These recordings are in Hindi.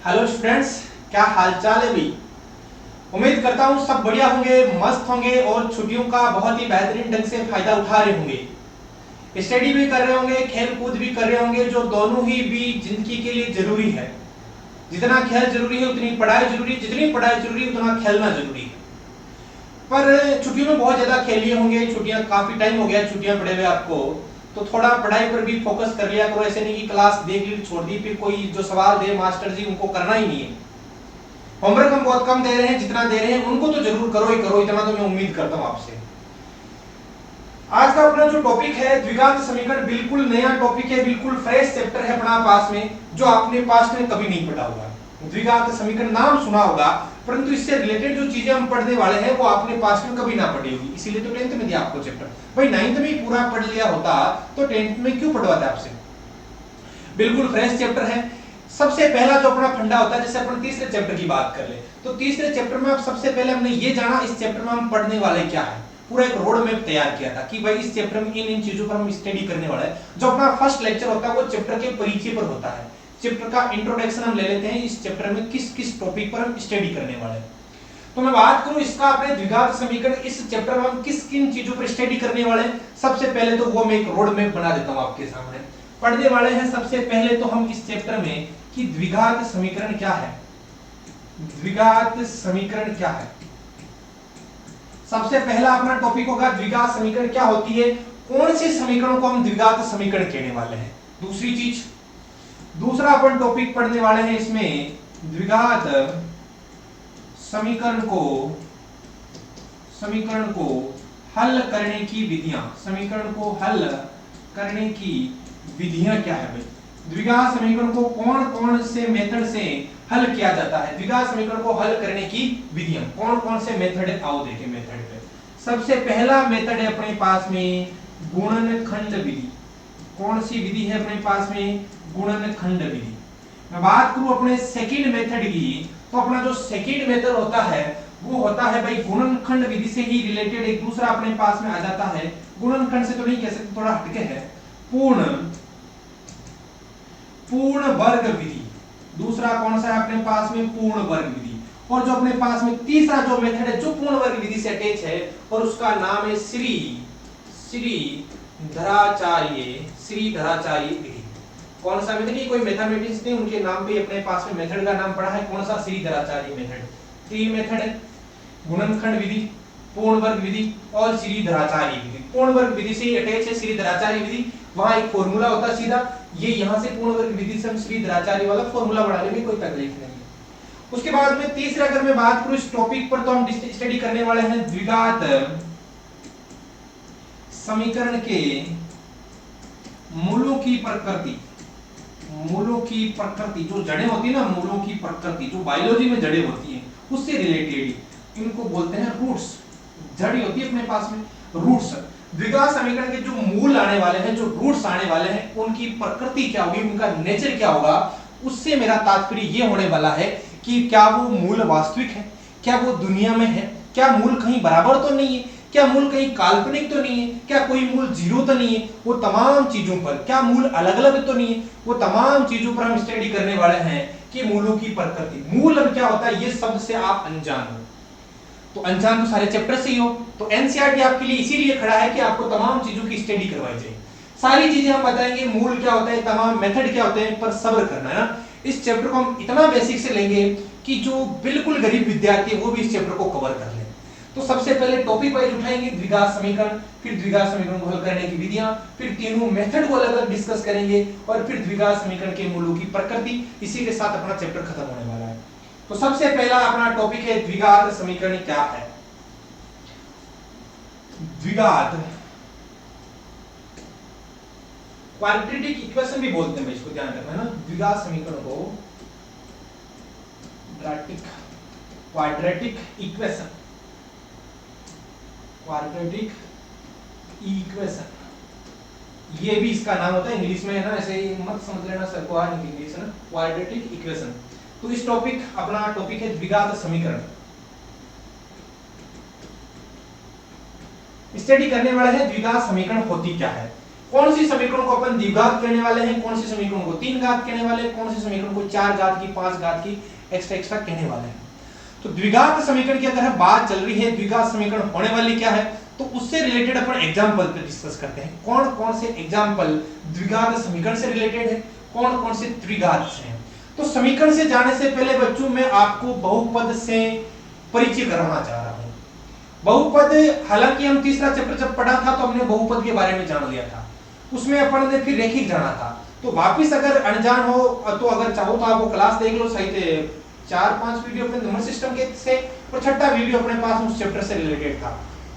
हेलो स्टूडेंट्स, क्या हालचाल है भाई। उम्मीद करता हूँ सब बढ़िया होंगे, मस्त होंगे और छुट्टियों का बहुत ही बेहतरीन ढंग से फायदा उठा रहे होंगे। स्टडी भी कर रहे होंगे, खेल कूद भी कर रहे होंगे, जो दोनों ही भी जिंदगी के लिए जरूरी है। जितना खेल जरूरी है उतनी पढ़ाई जरूरी, जितनी पढ़ाई जरूरी उतना खेलना जरूरी है। पर छुट्टियों में बहुत ज्यादा खेल लिए होंगे, छुट्टियां काफी टाइम हो गया छुट्टियां पड़े हुए आपको, तो थोड़ा पढ़ाई पर भी फोकस कर लिया करो। ऐसे नहीं कि क्लास देख ली छोड़ दी, फिर कोई जो सवाल दे मास्टर जी उनको करना ही नहीं है। होमवर्क हम बहुत कम दे रहे हैं, जितना दे रहे हैं उनको तो जरूर करो ही करो, इतना तो मैं उम्मीद करता हूं आपसे। आज का अपना जो टॉपिक है द्विघात समीकरण, बिल्कुल नया टॉपिक है, बिल्कुल फ्रेश चैप्टर है अपना पास में, जो आपने पास में कभी नहीं पढ़ा होगा। द्विघात समीकरण नाम सुना होगा, परंतु इससे रिलेटेड जो चीजें हम पढ़ने वाले हैं वो आपने पास में कभी ना पढ़ी होगी, इसीलिए तो 10th में दिया आपको चैप्टर। भाई 9th में ही पूरा पढ़ लिया होता तो 10th में क्यों पढ़वाते आपसे। बिल्कुल फ्रेश चैप्टर है। सबसे पहला जो अपना फंडा होता है, जैसे अपन तीसरे चैप्टर की बात कर ले, तो तीसरे चैप्टर में अब सबसे पहले हमने ये जाना इस चैप्टर में हम पढ़ने वाले क्या है। पूरा एक रोड मैप तैयार किया था कि भाई इस चैप्टर में इन इन चीजों पर हम स्टडी करने वाले हैं। जो अपना फर्स्ट लेक्चर होता है वो चैप्टर के परिचय पर होता है। चैप्टर का इंट्रोडक्शन हम ले लेते हैं, इस चैप्टर में किस किस टॉपिक पर हम स्टडी करने वाले हैं। तो मैं बात करूं इसका अपने द्विघात समीकरण, इस चैप्टर में हम किस किन चीजों पर स्टडी करने वाले हैं। सबसे पहले तो वो मैं एक रोड मैप बना देता हूं आपके सामने। पढ़ने वाले हैं सबसे पहले तो हम इस चैप्टर में कि द्विघात समीकरण क्या है। द्विघात समीकरण क्या है, सबसे पहला अपना टॉपिक होगा द्विघात समीकरण क्या होती है, कौन से समीकरणों को हम द्विघात समीकरण कहने वाले हैं। दूसरी चीज, दूसरा अपन टॉपिक पढ़ने वाले हैं इसमें द्विघात समीकरण को हल करने की विधियां। समीकरण को हल करने की विधियां क्या है भाई। द्विघात समीकरण को कौन कौन से मेथड से हल किया जाता है। द्विघात समीकरण को हल करने की विधियां कौन कौन से मेथड है, आओ देखें मेथड पे। सबसे पहला मेथड है अपने पास में गुणनखंड विधि। कौन सी विधि है अपने पास में, गुणनखंड विधि। मैं बात करूं अपने सेकंड मेथड की, तो अपना जो सेकंड मेथड होता है वो होता है भाई गुणनखंड विधि से ही रिलेटेड एक दूसरा अपने पास में आ जाता है। गुणनखंड से तो नहीं कह सकते, थोड़ा हटके है, पूर्ण वर्ग विधि। दूसरा कौन सा है अपने पास में, पूर्ण वर्ग विधि। और जो अपने पास में तीसरा जो मेथड है जो पूर्ण वर्ग विधि से अटैच है, और उसका नाम है श्रीधराचार्य विधि। कौन सा मेथड, कोई मैथमेटिक्स नहीं, उनके नाम पे अपने पास में मेथड का नाम पड़ा है, कौन सा, श्रीधराचार्य मेथड। तीन मेथड है, गुणनखंड विधि, पूर्ण वर्ग विधि और श्रीधराचार्य विधि। पूर्ण वर्ग विधि से अटैच है श्रीधराचार्य विधि, वहां एक फॉर्मूला होता है सीधा, ये यहां से पूर्ण वर्ग विधि से हम श्रीधराचार्य वाला फॉर्मूला बनाने में कोई तकलीफ नहीं है। उसके बाद में तीसरा अगर मैं बात करूं इस टॉपिक पर, तो हम स्टडी करने वाले हैं द्विघात समीकरण के मूलों की प्रकृति। मूलों की प्रकृति, जो जड़ें होती है ना, मूलों की प्रकृति जो बायोलॉजी में जड़ें होती हैं उससे रिलेटेड इनको बोलते हैं रूट्स। जड़ी होती है अपने पास में, रूट्स। द्विघात समीकरण के जो मूल आने वाले हैं, जो रूट्स आने वाले हैं, उनकी प्रकृति क्या होगी, उनका नेचर क्या होगा, उससे मेरा तात्पर्य ये होने वाला है कि क्या वो मूल वास्तविक है, क्या वो दुनिया में है, क्या मूल कहीं बराबर तो नहीं है, क्या मूल कहीं काल्पनिक तो नहीं है, क्या कोई मूल जीरो तो नहीं है। वो तमाम चीजों पर, क्या मूल अलग अलग तो नहीं है, वो तमाम चीजों पर हम स्टडी करने वाले हैं कि मूलों की प्रकृति। मूल अब क्या होता है, ये शब्द से आप अनजान हो, तो अनजान तो सारे चैप्टर से ही हो, तो एनसीईआरटी आपके लिए इसीलिए खड़ा है कि आपको तमाम चीजों की स्टडी करवाई जाए। सारी चीजें हम बताएंगे, मूल क्या होता है, तमाम मेथड क्या होते हैं, पर सब्र करना है ना। इस चैप्टर को हम इतना बेसिक से लेंगे कि जो बिल्कुल गरीब विद्यार्थी है वो भी इस चैप्टर को कवर कर ले। तो सबसे पहले टॉपिक वाइज उठाएंगे द्विघात समीकरण, फिर द्विघात समीकरण को हल करने की विधियां, फिर तीनों मेथड को अलग अलग डिस्कस करेंगे, और फिर द्विघात समीकरण के मूलों की प्रकृति। इसी के साथ अपना चैप्टर खत्म होने वाला है। तो सबसे पहला अपना टॉपिक है द्विघात समीकरण क्या है। द्विघात क्वाड्रेटिक इक्वेशन भी बोलते हैं, इसको ध्यान रखना है ना। द्विघात समीकरण को क्वाड्रेटिक इक्वेशन, क्वाड्रेटिक इक्वेशन, ये भी इसका नाम होता है इंग्लिश में, है ना। ऐसे ही मत समझ लेना सर को आज इंग्लिश है ना, क्वाड्रेटिक इक्वेशन। तो इस टॉपिक, अपना टॉपिक है द्विघात समीकरण। स्टडी करने वाले हैं द्विघात समीकरण होती क्या है, कौन सी समीकरण को अपन द्विघात कहने वाले हैं, कौन सी समीकरण को 3 घात कहने वाले हैं, कौन सी समीकरण को 4 घात की 5 घात की एक्स्ट्रा कहने वाले हैं। तो द्विघात समीकरण की अगर बात चल रही है, द्विघात समीकरण होने वाली क्या है, तो उससे रिलेटेड अपन एग्जांपल पे डिस्कस करते हैं। कौन कौन से एग्जांपल द्विघात समीकरण से रिलेटेड है, कौन कौन से त्रिघात से हैं। तो समीकरण से जाने से पहले बच्चों मैं आपको बहुपद से परिचय कराना चाह रहा हूं। बहुपद, हालांकि हम तीसरा चैप्टर जब पढ़ा था तो हमने बहुपद के बारे में जान लिया था, उसमें अपन ने फिर रेखिक जाना था। तो वापिस अगर अनजान हो तो अगर चाहो तो आप वो क्लास देख लो, सही थे 4-5 वीडियो अपने नंबर सिस्टम के से, और छठा वीडियो अपने पास उस चैप्टर से रिलेटेड था।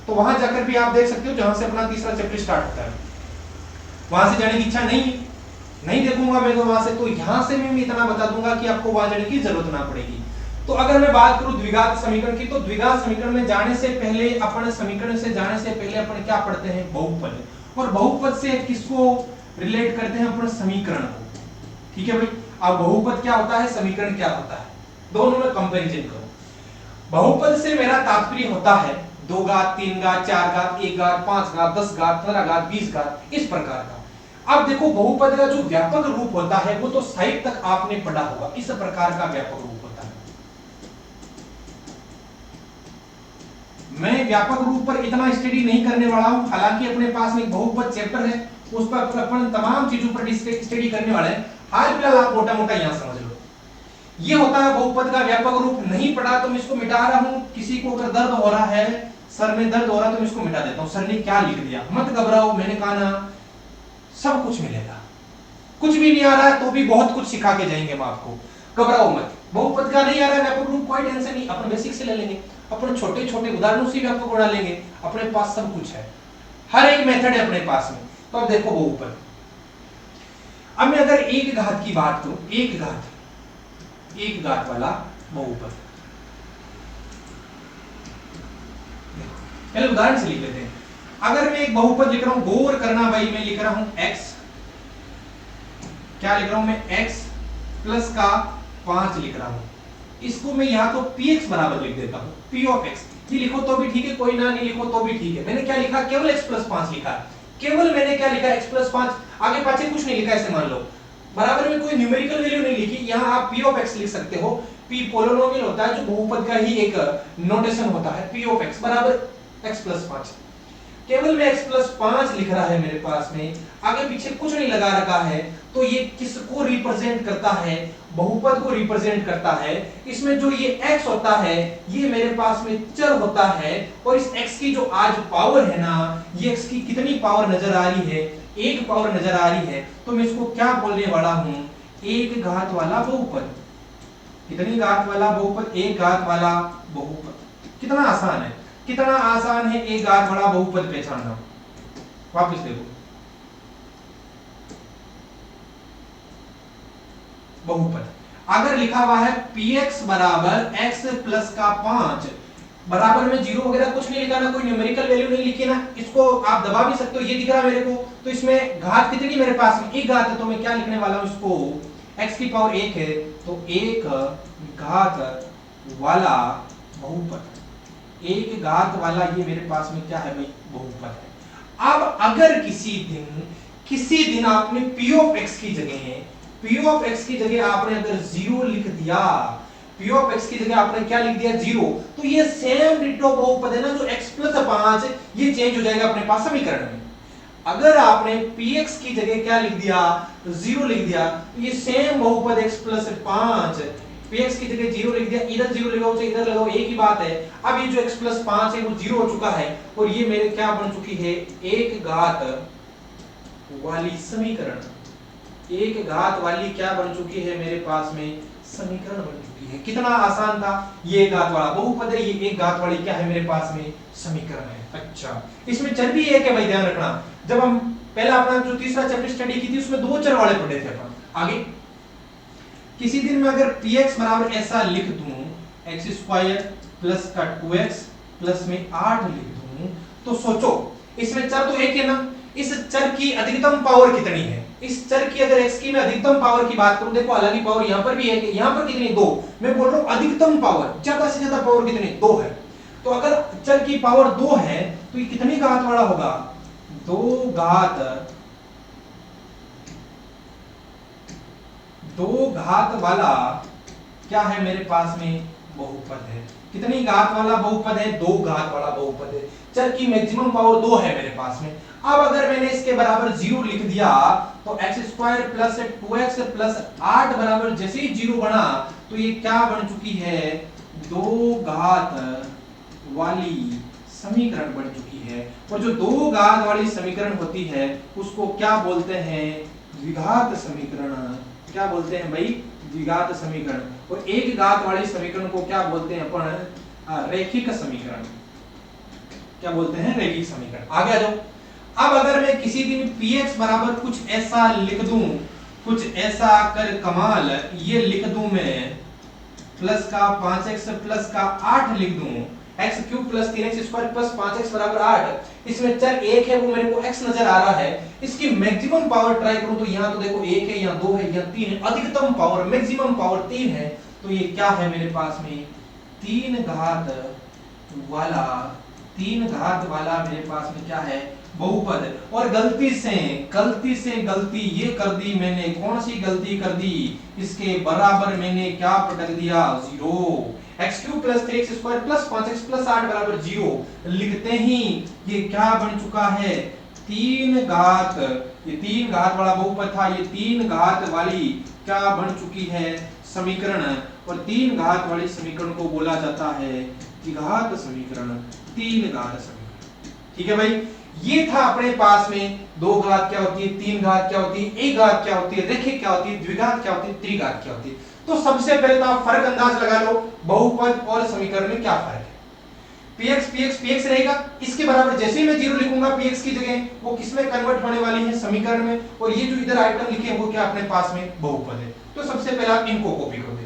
तो वहां जाकर भी आप देख सकते हो जहां से अपना तीसरा चैप्टर स्टार्ट होता है। वहां से जाने की इच्छा नहीं देखूंगा मैं तो वहां से, तो यहां से मैं इतना बता दूंगा कि आपको वहां जाने की जरूरत ना पड़ेगी। तो अगर मैं बात करूं द्विघात समीकरण की, तो द्विघात समीकरण में जाने से पहले अपन समीकरण से जाने से पहले अपन क्या पढ़ते हैं, बहुपद। और बहुपद से किसको रिलेट करते हैं, अपन समीकरण को। ठीक है भाई, अब बहुपद क्या होता है, समीकरण क्या होता है, दोनों में कंपैरिजन करो। बहुपद से मेरा तात्पर्य होता है 2 घात, 3 घात, 4 घात, 1 घात, 5 घात, 10 घात, 15 घात, 20 घात, इस प्रकार का। अब देखो बहुपद का जो व्यापक रूप होता है वो तो साइड तक आपने पढ़ा होगा, इस प्रकार का व्यापक रूप होता है। मैं व्यापक रूप पर इतना स्टडी नहीं करने वाला हूं, हालांकि अपने पास में एक बहुपद चैप्टर है, उस पर अपन तमाम चीजों पर स्टडी करने वाले हैं। हाल फिलहाल आप मोटा मोटा यहां समझ लो, ये होता है बहुपद का व्यापक रूप। नहीं पढ़ा तो मैं इसको मिटा रहा हूं। किसी को अगर दर्द हो रहा है, सर में दर्द हो रहा है, तो मैं इसको मिटा देता हूं। सर ने क्या लिख दिया, मत घबराओ, मैंने कहा ना सब कुछ मिलेगा। कुछ भी नहीं आ रहा है तो भी बहुत कुछ सिखा के जाएंगे हम आपको, घबराओ मत। बहुपद का नहीं आ रहा है व्यापक रूप, कोई टेंशन नहीं, अपन बेसिक से ले लेंगे, अपन छोटे छोटे उदाहरणों से व्यापक बना लेंगे। अपने पास सब कुछ है, हर एक मेथड है अपने पास में। तो अब देखो बहुपद, अब मैं अगर एक घात की बात करूं, एक घात वाला बहुपद, पहले उदाहरण से लिख लेते हैं। अगर मैं एक बहुपद लिख रहा हूं, गौर करना भाई, मैं लिख रहा हूं x, क्या लिख रहा हूं मैं, x प्लस का 5 लिख रहा हूं। इसको मैं यहां तो px बराबर लिख देता हूं, p ऑफ x। ये लिखो तो भी ठीक है, कोई ना नहीं लिखो तो भी ठीक है। मैंने क्या लिखा, केवल x प्लस 5 लिखा, केवल मैंने क्या लिखा, x प्लस 5, आगे पाछे कुछ नहीं लिखा, ऐसे मान लो। बराबर में कोई न्यूमेरिकल वैल्यू नहीं लिखी। यहां आप p ऑफ x लिख सकते हो, p पोलिनोमियल होता है जो बहुपद का ही एक नोटेशन होता है। p ऑफ x बराबर x प्लस 5, केवल में x प्लस 5 लिख रहा है मेरे पास में, आगे पीछे कुछ नहीं लगा रखा है। तो ये किसको रिप्रेजेंट करता है, बहुपद को रिप्रेजेंट करता है। इसमें जो ये x होता है ये मेरे पास में चर होता है, और इस x की जो आज पावर है ना, ये x की कितनी पावर नजर आ रही है, 1 पावर नजर आ रही है। तो मैं इसको क्या बोलने वाला हूं, 1 घात वाला बहुपद। कितनी घात वाला बहुपद, 1 घात वाला बहुपद। कितना आसान है, कितना आसान है 1 घात वाला बहुपद पहचानना। वापस देखो, बहुपद अगर लिखा हुआ है px बराबर x प्लस का 5, बराबर में 0 वगैरह कुछ नहीं लिखा ना, कोई न्यूमेरिकल वैल्यू नहीं लिखी ना, इसको आप दबा भी सकते हो। ये दिख रहा है मेरे को, तो इसमें घात कितनी मेरे पास में, 1 घात है। तो मैं क्या लिखने वाला हूं, इसको x की पावर 1 है, तो 1 घात वाला बहुपद। 1 घात वाला ये मेरे पास में क्या है भाई, बहुपद है। अब अगर किसी दिन आपने p ऑफ x की जगह आपने अगर 0 लिख दिया, p ऑफ x की जगह आपने क्या लिख दिया, 0, तो ये सेम डिटो बहुपद है ना, जो x प्लस 5 ये चेंज हो जाएगा अपने पास समीकरण में। अगर आपने px की जगह क्या लिख दिया, 0 लिख दिया, तो ये सेम बहुपद x प्लस 5, px की जगह 0 लिख दिया, इधर 0 लगाओ चाहे इधर लगाओ, एक ही बात है। अब ये जो x प्लस 5 है वो 0 हो चुका है, और ये मेरे क्या बन चुकी है, 1 घात वाली समीकरण। 1 घात वाली क्या बन चुकी है मेरे पास में, समीकरण बन चुकी है। कितना आसान था, ये 1 घात वाला बहुपद है, ये 1 घात वाली क्या है मेरे पास में, समीकरण है। अच्छा, इसमें चर भी एक है भाई, ध्यान रखना। जब हम पहला अपना जो तीसरा चैप्टर स्टडी की थी उसमें 2 चर वाले पढ़े थे अपन। आगे किसी दिन में अगर px बराबर ऐसा लिख दूं, x स्क्वायर प्लस का 2x प्लस में 8 लिख दूं, तो सोचो इसमें चर तो एक है ना, इस चर की अधिकतम पावर कितनी है। इस चर की अगर x की मैं अधिकतम पावर की बात करूं, देखो अलग ही पावर यहां पर भी है, यहां पर कितनी, 2। मैं बोल रहा हूं अधिकतम पावर, ज्यादा से ज्यादा पावर कितनी, 2 है। तो अगर चर की पावर 2 है तो ये कितनी घात वाला होगा, 2 घात दो घात वाला क्या है मेरे पास में, बहुपद है। कितनी घात वाला बहुपद है, दो घात वाला बहुपद है। चर की मैक्सिमम पावर 2 है मेरे पास में। अब अगर मैंने इसके बराबर 0 लिख दिया तो x² प्लस 2x प्लस 8 बराबर जैसे ही 0 बना तो ये क्या बन चुकी है, दो घात वाली समीकरण बन चुकी है। और जो दो घात वाली समीकरण होती है उसको क्या बोलते हैं, द्विघात समीकरण। क्या बोलते हैं भाई, द्विघात समीकरण। और एक घात वाली समीकरण को क्या बोलते हैं अपन, रैखिक समीकरण। क्या बोलते हैं, रैखिक समीकरण। आगे आ जाओ। अब अगर मैं किसी दिन px बराबर कुछ ऐसा लिख दूं, कुछ ऐसा कर कमाल ये लिख दूं मैं, प्लस का 5x प्लस का 8 लिख दूं, x³ plus 3x² plus 5x बराबर 8। इसमें चर एक है वो मेरे को x नजर आ रहा है। इसकी मैक्सिमम पावर ट्राई करूं तो यहाँ तो देखो 1 है, यहाँ 2 है, यहाँ 3 है। अधिकतम पावर मैक्सिमम पावर 3 है। तो ये क्या है मेरे पास में, 3 घात वाला मेरे पास में क्या है, बहुपद। और गलती से ये कर दी मैंने, कौन सी गलती कर दी, इसके बराबर मैंने क्या पटक दिया, 0। x³ plus 3x² plus 5x plus 8 बराबर 0 लिखते ही ये क्या बन चुका है, 3 घात। ये 3 घात वाला बहुपद था, ये 3 घात वाली क्या बन चुकी है, समीकरण। और 3 घात वाली समीकरण को बोला जाता है द्विघात समीकरण, 3 घात समीकरण। ठीक है भाई, ये था अपने पास में दो घात क्या होती है, 3 घात क्या होती है, एक घात क्या होती है, रैखिक क्या होती है, द्विघात क्या होती है, त्रिघात क्या होती है। तो सबसे पहले तो आप फर्क अंदाज लगा लो, बहुपद और समीकरण में क्या फर्क है। px रहेगा, इसके बराबर जैसे ही मैं 0 लिखूंगा px की जगह, वो किसमें कन्वर्ट होने वाली है, समीकरण में। और ये जो इधर आइटम लिखे हैं वो क्या अपने पास में बहुपद है। तो सबसे पहले आप इनको कॉपी करो। देखिए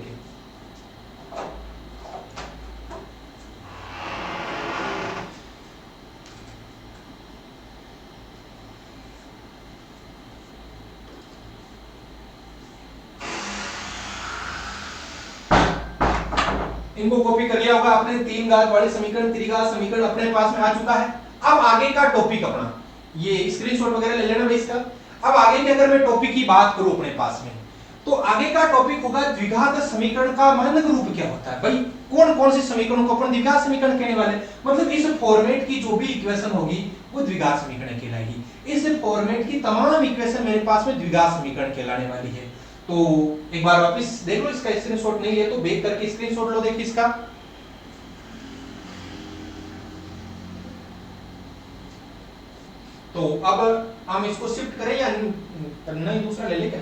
इनको कॉपी कर लिया होगा आपने। 3 घात वाले समीकरण, त्रिघात समीकरण अपने पास में आ चुका है। अब आगे का टॉपिक अपना, ये स्क्रीनशॉट वगैरह ले लेना भाई इसका। अब आगे की अगर मैं टॉपिक की बात करूं अपने पास में, तो आगे का टॉपिक होगा द्विघात समीकरण का मानक रूप क्या होता है। भाई कौन कौन से समीकरणों को अपन द्विघात समीकरण कहने वाले, मतलब इस फॉर्मेट की जो भी इक्वेशन होगी वो द्विघात समीकरण कहलाएगी। इस फॉर्मेट की तमाम इक्वेशन मेरे पास में द्विघात समीकरण कहलाने वाली है। तो एक बार वापस देख लो, इसका स्क्रीनशॉट नहीं लिया तो बैक करके स्क्रीनशॉट लो। देखिए इसका, तो अब हम इसको शिफ्ट करें या नहीं, दूसरा ले ले क्या,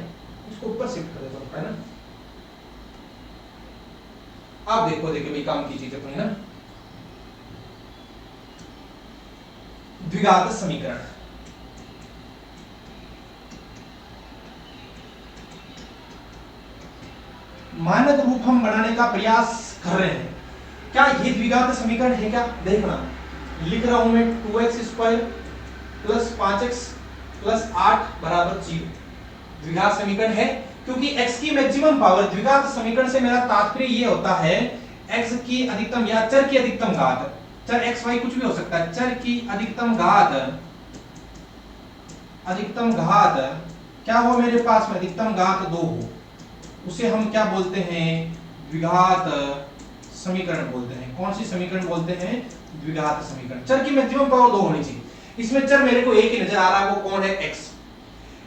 इसको ऊपर शिफ्ट कर देता हूं, है ना। आप देखो, देखिए भाई काम की चीज अपनी ना, द्विघात समीकरण। मानक रूप हम बनाने का प्रयास कर रहे हैं। क्या ये द्विघात समीकरण है क्या, देखना लिख रहा हूं मैं 2x² प्लस 5x प्लस 8 बराबर 0 द्विघात समीकरण है। क्योंकि x की मैक्सिमम पावर, द्विघात समीकरण से मेरा तात्पर्य ये होता है x की अधिकतम या चर की अधिकतम घात, चर x y कुछ भी हो सकता है, चर की अधिकतम घात क्या हो मेरे पास में, अधिकतम घात 2 हो, उसे हम क्या बोलते हैं, द्विघात समीकरण बोलते हैं। कौन सी समीकरण बोलते हैं, द्विघात समीकरण। चर की मैक्सिमम पावर 2 होनी चाहिए। इसमें चर मेरे को एक ही नजर आ रहा है, वो कौन है,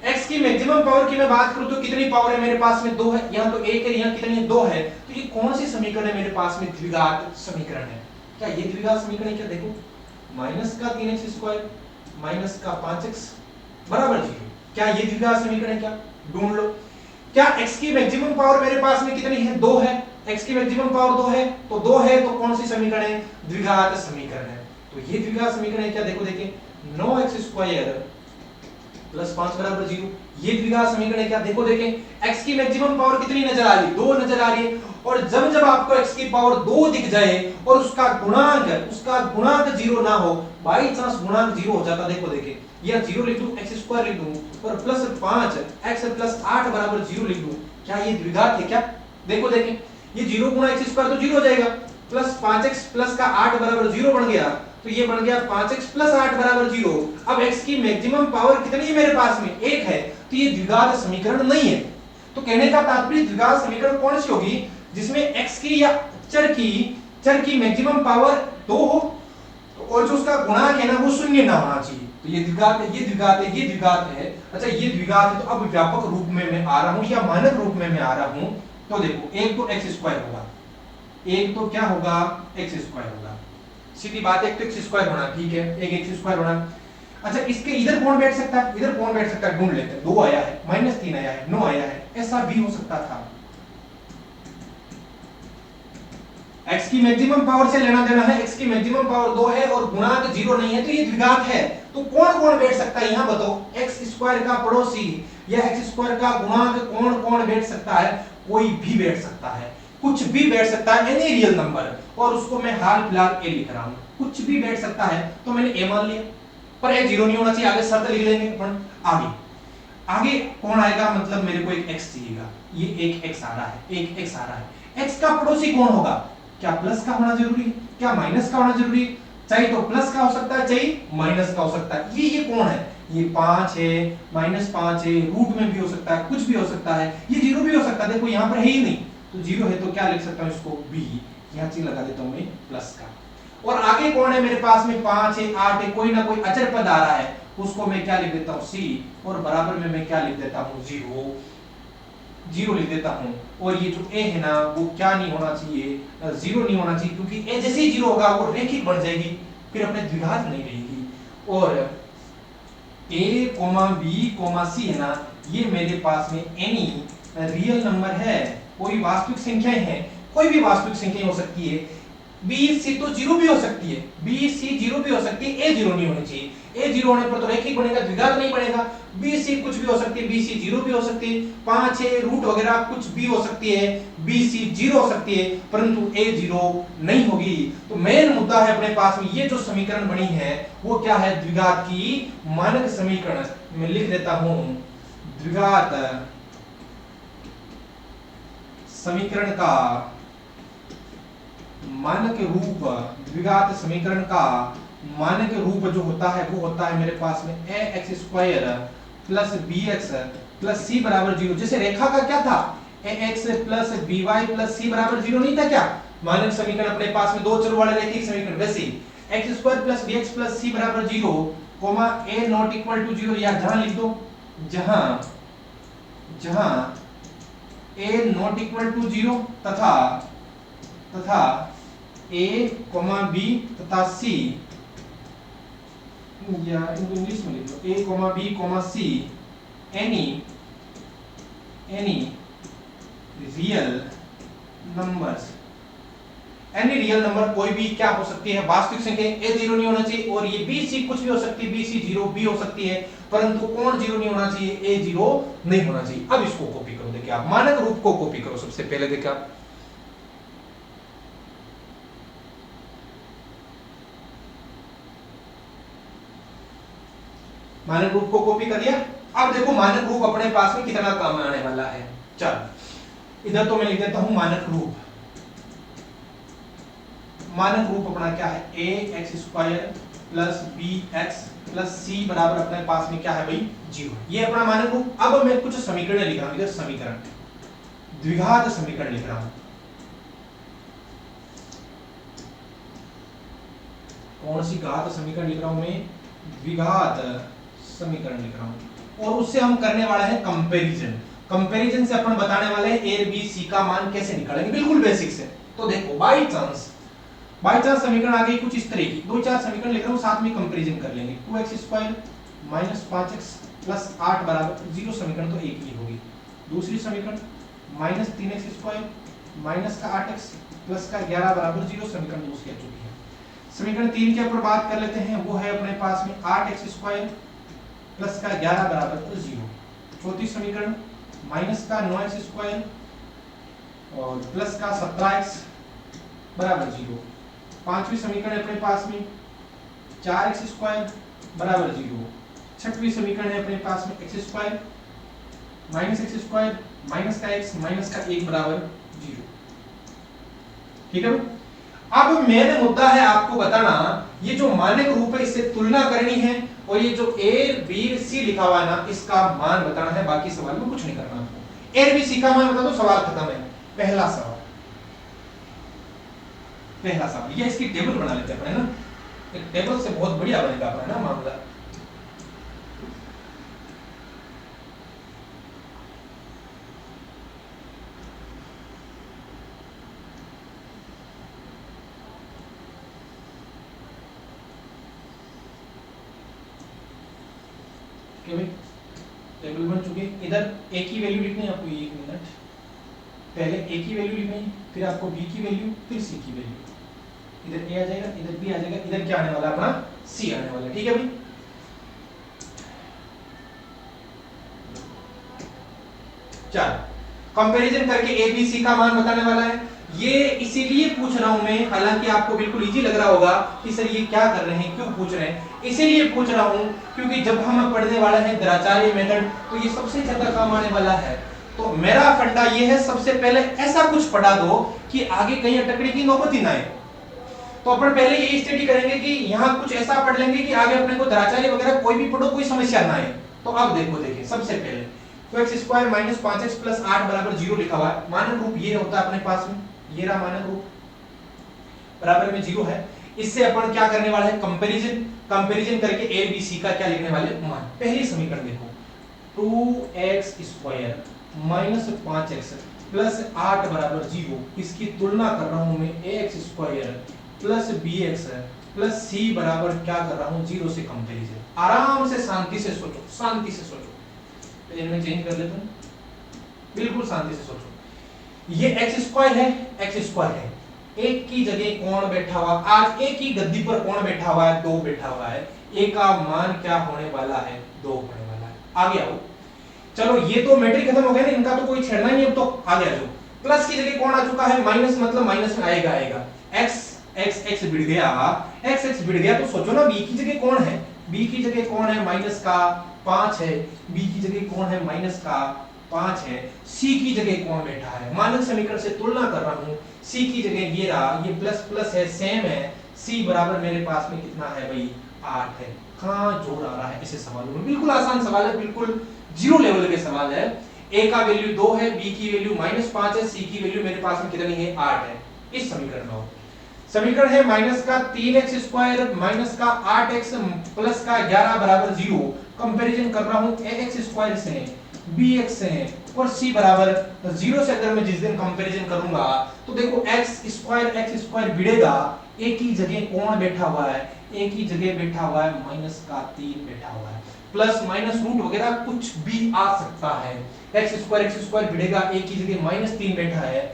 x की मैक्सिमम पावर की मैं बात करूं तो कितनी पावर है मेरे पास में, 2 है। यहाँ तो 1 है, यहाँ कितनी है, 2 है। तो ये कौन सी समीकरण है मेरे पास में, द्विघात समीकरण है। क्या ये द्विघात समीकरण है क्या, देखो माइनस का 3x² माइनस का 5x बराबर 0। क्या ये द्विघात समीकरण है क्या, ढूंढ लो। क्या x की मैक्सिमम पावर मेरे पास में कितनी है, 2 है। x की मैक्सिमम पावर 2 है, तो 2 है तो कौन सी समीकरण है, द्विघात समीकरण है। तो ये द्विघात समीकरण है क्या, देखो देखिए 9x² प्लस 5 बराबर 0, ये द्विघात समीकरण है क्या, देखो देखें x की मैक्सिमम पावर कितनी नजर आ रही है, 2 नजर आ रही है। और जब आपको x की पावर 2 दिख जाए और उसका गुणांक 0 ना हो, बाई चांस गुणांक 0 हो जाता, देखो देखें या 0 लिख दूं, x² लिख दूं और प्लस 5x प्लस 8 बराबर 0 लिख दूं, क्या ये द्विघात है क्या, देखो देखें ये 0 गुणा x² तो 0 हो जाएगा, प्लस 5x प्लस का 8 बराबर 0 बन गया, तो ये बन गया 5x प्लस 8 बराबर 0। अब x की मैक्सिमम पावर कितनी है मेरे पास में, 1 है, तो ये द्विघात समीकरण नहीं है। तो कहने का तात्पर्य द्विघात समीकरण कौन सी होगी जिसमें x की या चर की मैक्सिमम पावर 2 हो और जो उसका गुणांक है ना वो शून्य ना होना चाहिए। तो ये द्विघात है, ये द्विघात है, ये द्विघात है। अच्छा ये द्विघात है तो अब व्यापक रूप में मैं आ रहा हूं या मानक रूप में मैं आ रहा हूं। तो देखो एक तो x स्क्वायर होगा, एक तो क्या होगा x स्क्वायर होगा, सीधी बात है। एक तो x स्क्वायर होना, ठीक है, एक x स्क्वायर होना। अच्छा इसके इधर कौन बैठ सकता है, इधर कौन बैठ सकता है, ढूंढ लेते हैं। 2 आया है, -3 आया है, 9 आया है, ऐसा भी हो सकता था। x की मैक्सिमम पावर से लेना देना है, x की मैक्सिमम पावर 2 है और गुणांक 0 नहीं है तो ये द्विघात है। तो कौन कौन बैठ सकता है यहां बताओ, x स्क्वायर का पड़ोसी या x स्क्वायर का गुणांक कौन कौन बैठ सकता है? कोई भी बैठ सकता है, कुछ भी बैठ सकता है, एनी रियल नंबर। और उसको मैं हाल फिलहाल a लिख रहा हूं, कुछ भी बैठ सकता है तो मैंने a मान लिया, पर a 0 नहीं होना चाहिए। आगे शर्त लिख लेंगे अपन। आगे कौन आएगा, मतलब मेरे को एक x चाहिएगा, ये एक x आ रहा है, एक x आ रहा है। x का पड़ोसी कौन होगा? क्या प्लस का होना जरूरी है, क्या माइनस का होना जरूरी है? चाहे तो प्लस का हो सकता है, चाहे माइनस का हो सकता है। ये कौन है? ये 5 है, -5 है, रूट में भी हो सकता है, कुछ भी हो सकता है, ये 0 भी हो सकता है। देखो यहाँ पर है ही नहीं तो 0 है तो क्या लिख सकता हूँ इसको b, यहाँ चिन्ह लगा देता हूँ मैं प्लस का। और आगे कौन है मेरे पास में? 5 है, 8 है, कोई ना कोई अचर पद आ रहा है, उसको मैं क्या लिख देता हूँ c, और बराबर में मैं क्या लिख देता हूँ 0 लिख देता हूं। और ये जो a है ना वो क्या नहीं होना चाहिए, 0 नहीं होना चाहिए, क्योंकि a जैसे ही 0 होगा वो रेखिक बन जाएगी, फिर अपने द्विघात नहीं रहेगी। और a, b, c है ना, ये मेरे पास में एनी रियल नंबर है, कोई वास्तविक संख्या है, कोई भी वास्तविक संख्या हो सकती है। b, c तो 0 भी हो सकती है, b, c 0 भी हो सकती है, a 0 नहीं होनी चाहिए। a 0 होने पर तो रेखिक बनेगा, द्विघात नहीं बनेगा। b, c कुछ भी हो सकती है, b, c 0 भी हो सकती है, 5 है, रूट वगैरह कुछ भी हो सकती है, b, c 0 हो सकती है, परंतु a 0 नहीं होगी। तो मेन मुद्दा है अपने पास में ये जो समीकरण बनी है वो क्या है? द्विघात की मानक समीकरण। मैं लिख देता हूं द्विघात समीकरण का मानक रूप, द्विघात समीकरण का मानक रूप जो होता है वो होता है मेरे पास में ax square plus bx plus c बराबर 0। जैसे रेखा का क्या था, ax plus by plus c बराबर 0 नहीं था क्या? मानक समीकरण अपने पास में दो चर वाले रेखिक समीकरण, वैसे x square plus bx plus c बराबर 0 comma a not equal to 0, या जहां लिख दो, जहां a नॉट इक्वल टू 0 तथा a, b तथा c, या इनको इंग्लिश में लिख लो, a, b, c any real numbers. Any real number कोई भी क्या हो सकती है, वास्तविक संख्या। a 0 नहीं होना चाहिए, और ये b, c कुछ भी हो सकती है, b, c 0 भी हो सकती है, परंतु कौन 0 नहीं होना चाहिए? a 0 नहीं होना चाहिए। अब इसको कॉपी करो, देखिए आप मानक रूप को कॉपी करो। सबसे पहले देखिए आप मानक रूप को कॉपी कर लिया। अब देखो मानक रूप अपने पास में कितना काम आने वाला है। चल इधर तो मैं लिख देता हूं मानक रूप। मानक रूप अपना क्या है? ax square plus bx plus c बराबर अपने पास में क्या है भाई? 0। ये अपना मानक रूप। अब मैं कुछ समीकरण लिख रहा हूं, इधर समीकरण, द्विघात समीकरण लिख रहा हूं। कौन सी घात समीकरण लिख रहा हूं मैं? द्विघात समीकरण लिख रहा हूं। और उससे हम करने वाले हैं कंपैरिजन। कंपैरिजन से अपन बताने वाले हैं a, b, c का मान कैसे निकालेंगे, बिल्कुल बेसिक से। तो देखो बाय चांस समीकरण आ गई कुछ इस तरह की, 2-4 समीकरण लिख रहा हूं, साथ में कंपैरिजन कर लेंगे। 2x square minus 5x plus 8 बराबर 0, समीकरण तो एक ही होगी। दूसरी समीकरण माइनस 3x स्क्वायर माइनस का 8x प्लस का 11 बराबर 0, समीकरण दूसरी आ चुकी है। समीकरण 3 के ऊपर बात कर लेते हैं, वो है अपने पास में 8x स्क्वायर प्लस का 11 बराबर 0। चौथी समीकरण माइनस का 9x स्क्वायर और प्लस का 17x बराबर 0। पांचवी समीकरण है अपने पास में 4x स्क्वायर बराबर 0। छठवीं समीकरण है अपने पास में x square minus x square minus का x माइनस का 1 बराबर 0। ठीक है। अब मेन मुद्दा है आपको बताना, ये जो मानक रूप है इससे तुलना करनी है, और ये जो a, b, c लिखा हुआ है ना, इसका मान बताना है। बाकी सवाल में कुछ नहीं करना आपको। ए बी सी का मान बता दो, सवाल खत्म है। पहला सवाल, पहला सवाल, ये इसकी टेबल बना लेते हैं अपने ना, एक टेबल से बहुत बढ़िया बनेगा अपना ना मामला। टेबल बन चुके, इधर ए की वैल्यू लिखनी है आपको, एक मिनट, पहले ए की वैल्यू लिखनी है, फिर आपको बी की वैल्यू, फिर सी की वैल्यू, इधर ए आ जाएगा, इधर बी आ जाएगा, इधर क्या आने वाला है अपना सी आने वाला है। ठीक है भाई, चल कंपैरिजन करके ए बी सी का मान बताने वाला है। ये इसीलिए पूछ रहा हूं मैं, हालांकि आपको बिल्कुल इजी लग रहा होगा कि सर ये क्या कर रहे हैं, क्यों पूछ रहे हैं, इसीलिए पूछ रहा हूं क्योंकि जब हम पढ़ने वाला है द्विआचार्य मेथड, तो ये सबसे ज्यादा काम आने वाला है। तो मेरा फंडा ये है, सबसे पहले ऐसा कुछ पढ़ा दो कि आगे कहीं अटकने की नौबत ही ना आए। तो अपन पहले ये स्टडी करेंगे कि यहाँ कुछ ऐसा पढ़ लेंगे कि आगे अपने को द्विआचार्य वगैरह कोई भी पढ़ो कोई समस्या ना आए। तो अब देखो, देखिए सबसे पहले तो x square minus 5x plus 8 बराबर 0 लिखा हुआ है। मानक रूप ये होता है अपने पास में, ये रहा मानक रूप, बराबर में 0 है। इससे अपन क्या करने वाले हैं, कंपैरिजन, कंपैरिजन करके a b c का क्या लिखने वाले मान। पहली समीकरण देखो, 2x square minus 5x plus 8 बराबर 0, इसकी तुलना कर रहा हूं मैं ax square plus bx plus c बराबर क्या कर रहा हूं 0 से कंपैरिजन। आराम से शांति से सोचो, शांति से सोचो, इनमें चेंज कर लेता हूं, बिल्कुल शांति से सोचो। ये x स्क्वायर है, x स्क्वायर है, एक की जगह कौन बैठा हुआ, आज एक ही गद्दी पर कौन बैठा हुआ है, 2 बैठा हुआ है। a का मान क्या होने वाला है, 2 होने वाला है। आगे आओ, चलो ये तो मैट्रिक खत्म हो गया ना, इनका तो कोई छेड़ना ही नहीं, अब तो आगे आ जाओ। प्लस की जगह कौन आ चुका है, माइनस, मतलब माइनस में आएगा, आएगा x x बिड़ गया, x बिड़ गया, तो सोचो ना b की जगह कौन है, b की जगह कौन है, माइनस का 5 है, b की जगह कौन है, माइनस का 5 है, c की जगह कौन बैठा है, मानक समीकरण से तुलना कर रहा हूं, c की जगह ये रहा, ये प्लस प्लस है, सेम है, c बराबर मेरे पास में कितना है भाई 8 है। कहां जोड़ आ रहा है ऐसे सवालों में, बिल्कुल आसान सवाल है, बिल्कुल जीरो लेवल के सवाल है। a का वैल्यू 2 है, b की वैल्यू -5 है, c की वैल्यू मेरे पास में कितनी है 8 है। इस समीकरण का समीकरण है माइनस का 3x स्क्वायर माइनस का 8x प्लस का 11 बराबर 0। कंपैरिजन कर रहा हूं ax स्क्वायर से, bx से और c बराबर 0 से। अगर मैं जिस दिन कंपैरिजन करूंगा तो देखो x स्क्वायर भिड़ेगा, a की जगह कौन बैठा हुआ है, a की जगह बैठा हुआ है माइनस का 3 बैठा हुआ है, प्लस माइनस रूट वगैरह कुछ भी आ सकता है। x स्क्वायर भिड़ेगा, a की जगह -3 बैठा है,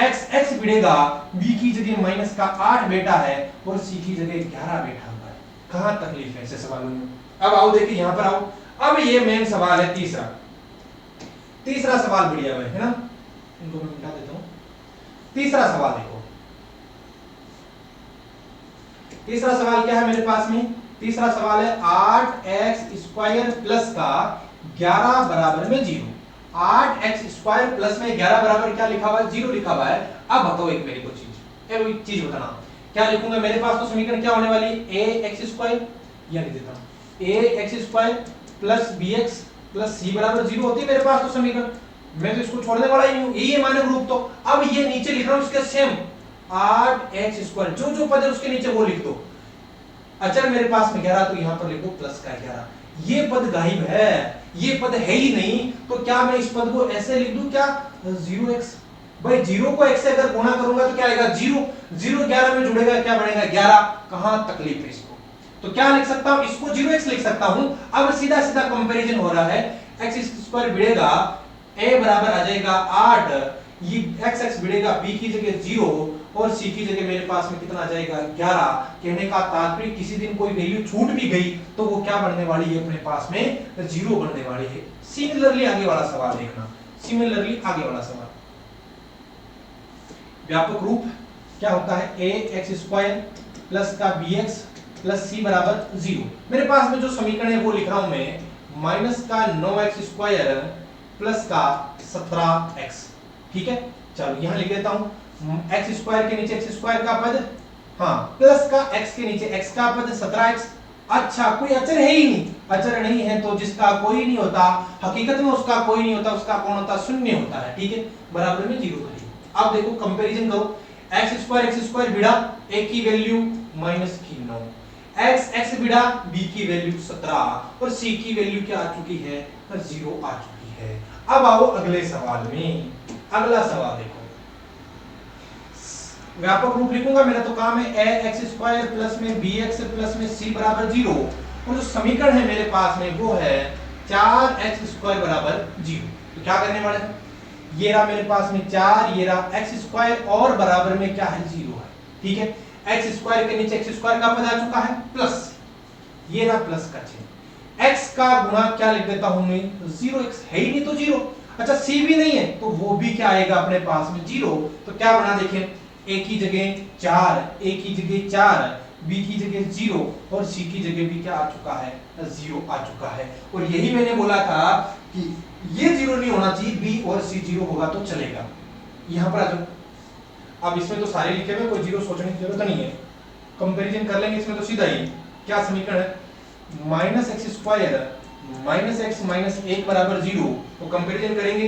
x भिड़ेगा, b की जगह माइनस का 8 बेटा है और c की जगह 11 बैठा हुआ है। कहां तकलीफ है ऐसे सवालों में। अब आओ देखिए यहां पर आओ, अब ये मेन सवाल है तीसरा, तीसरा सवाल बढ़िया है ना, इनको मैं मिटा देता हूं। तीसरा सवाल देखो, तीसरा सवाल क्या है मेरे पास में, तीसरा सवाल है 8x स्क्वायर प्लस का 11 बराबर में 0। 8x स्क्वायर प्लस में 11 बराबर क्या लिखा हुआ है, 0 लिखा हुआ है। अब बताओ एक मेरे को चीज बताना, क्या लिखूंगा, मेरे पास तो समीकरण क्या होने वाली है, ax स्क्वायर, या लिख देता हूं ax square plus bx plus c बराबर 0 होती है मेरे पास तो समीकरण, मैं तो इसको छोड़ने वाला ही हूं, यही है मानक रूप। तो अब ये नीचे लिख रहा हूं उसके सेम 8x स्क्वायर, जो जो पद है उसके नीचे वो लिख दो। अचर मेरे पास में 11 तो यहां पर लिख दो प्लस का 11। ये पद गायब है, ये पद है ही नहीं, तो क्या मैं इस पद को ऐसे लिख दूं क्या 0x, भाई 0 को x से अगर गुणा करूंगा तो क्या आएगा 0, 0 11 में जुड़ेगा क्या बनेगा 11। कहां तकलीफ है इसको, तो क्या लिख सकता हूं, इसको 0x लिख सकता हूं। अब सीधा सीधा कंपैरिजन हो रहा है, x स्क्वायर भिड़ेगा, a बराबर आ जाएगा 8, ये x भिड़ेगा, b की जगह 0 और c की जगह मेरे पास में कितना आ जाएगा 11। कहने का तात्पर्य किसी दिन कोई वैल्यू छूट भी गई तो वो क्या बनने वाली है अपने पास में 0 बनने वाली है। सिमिलरली आगे वाला सवाल देखना, सिमिलरली आगे वाला सवाल, व्यापक रूप क्या होता है, ax स्क्वायर प्लस का bx प्लस c बराबर 0। मेरे पास में जो समीकरण है वो लिख रहा हूं मैं, माइनस का 9x स्क्वायर प्लस का 17x। ठीक है, चलो यहां लिख देता हूं, x स्क्वायर के नीचे x स्क्वायर का पद, हाँ, प्लस का x के नीचे x का पद 17x। अच्छा, कोई अचर है ही नहीं। अचर नहीं है तो जिसका कोई नहीं होता, हकीकत में उसका कोई नहीं होता, उसका कौन होता? शून्य होता है। ठीक है, बराबर में 0 करिए। अब देखो कंपैरिजन करो, x स्क्वायर बिड़ा a की वैल्यू माइनस की 9, x बिड़ा b की वैल्यू 17 और c की वैल्यू क्या आ चुकी है? 0 आ चुकी है। अब आओ अगले सवाल में। अगला सवाल देखो, व्यापक रूप लिखूंगा, मेरा तो काम है ax स्क्वायर प्लस में bx प्लस में c बराबर 0, और जो समीकरण है मेरे पास में वो है 4x स्क्वायर बराबर 0। तो क्या करने वाले हैं, ये रहा मेरे पास में 4, ये रहा x स्क्वायर और बराबर में क्या है? 0 है। ठीक है, x स्क्वायर के नीचे x स्क्वायर का पद आ चुका है प्लस, ये रहा प्लस का चिन्ह, x का गुणा क्या लिख देता हूं मैं? 0, x है ही नहीं तो 0। अच्छा, c भी नहीं है तो वो भी क्या आएगा अपने पास में? 0। तो क्या बना देखें, a की जगह 4, a की जगह 4, b की जगह 0 और c की जगह भी क्या आ चुका है? 0 आ चुका है। और यही मैंने बोला था कि ये 0 नहीं होना चाहिए, b और c 0 होगा तो चलेगा। यहां पर आ जाओ। अब इसमें तो सारे लिखे हुए, कोई 0 सोचने की जरूरत नहीं है, कंपैरिजन कर लेंगे इसमें तो सीधा ही। क्या समीकरण है? Minus x square minus x minus 1 बराबर 0। तो कंपैरिजन करेंगे,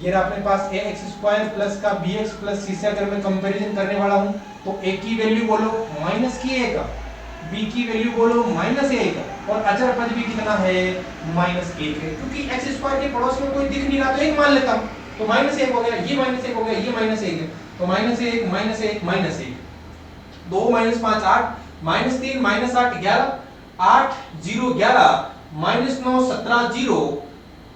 ये रहा अपने पास ax स्क्वायर प्लस का bx प्लस c से अगर मैं कंपैरिजन करने वाला हूं तो a की वैल्यू बोलो माइनस की 1, b की वैल्यू बोलो माइनस 1 और अचर पद भी कितना है? माइनस 1 है। क्योंकि x स्क्वायर के पड़ोस में कोई दिख नहीं रहा तो 1 मान लेता हूं, तो माइनस 1 हो गया, ये माइनस 1 हो गया, ये माइनस 1 है, तो minus 1 minus 1 minus 1, 2 minus 5 8, minus 3 minus 8 11, 8 0 11, minus 9 17 0,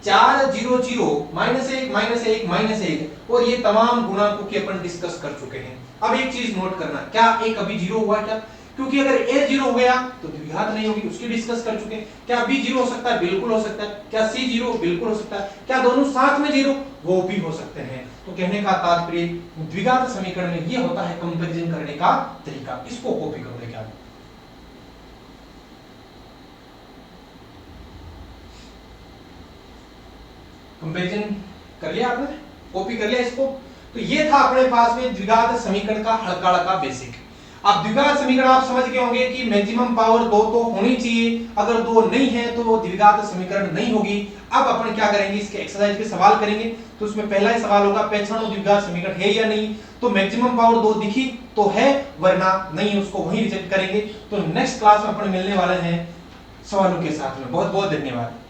4 0 0, minus 1 minus 1 minus 1, और ये तमाम गुणांकों की अपन डिस्कस कर चुके हैं। अब एक चीज नोट करना, क्या a कभी 0 हुआ क्या? क्योंकि अगर a 0 हो गया तो द्विघात नहीं होगी, उसकी डिस्कस कर चुके हैं। क्या b 0 हो सकता है? बिल्कुल हो सकता है। क्या c 0? बिल्कुल हो सकता है। क्या दोनों साथ में 0? वो भी हो सकते हैं। तो कहने का तात्पर्य द्विघात समीकरण में ये होता है कंपैरिजन करने का तरीका। इसको कॉपी करोगे क्या? कंपैरिजन कर लिया आपने, कॉपी कर लिया इसको। तो ये था अपने पास में द्विघात समीकरण का हड़काड़ा का बेसिक। अब द्विघात समीकरण आप समझ गए होंगे कि मैक्सिमम पावर 2 तो होनी चाहिए, अगर 2 नहीं है तो द्विघात समीकरण नहीं होगी। अब अपन क्या करेंगे, इसके एक्सरसाइज के सवाल करेंगे। तो उसमें पहला ही सवाल होगा, पहचानो द्विघात समीकरण है या नहीं। तो मैक्सिमम पावर 2 दिखी तो है, वरना नहीं, उसको वहीं रिजेक्ट करेंगे। तो नेक्स्ट क्लास में अपन मिलने वाले हैं सवालों के साथ में। बहुत बहुत धन्यवाद।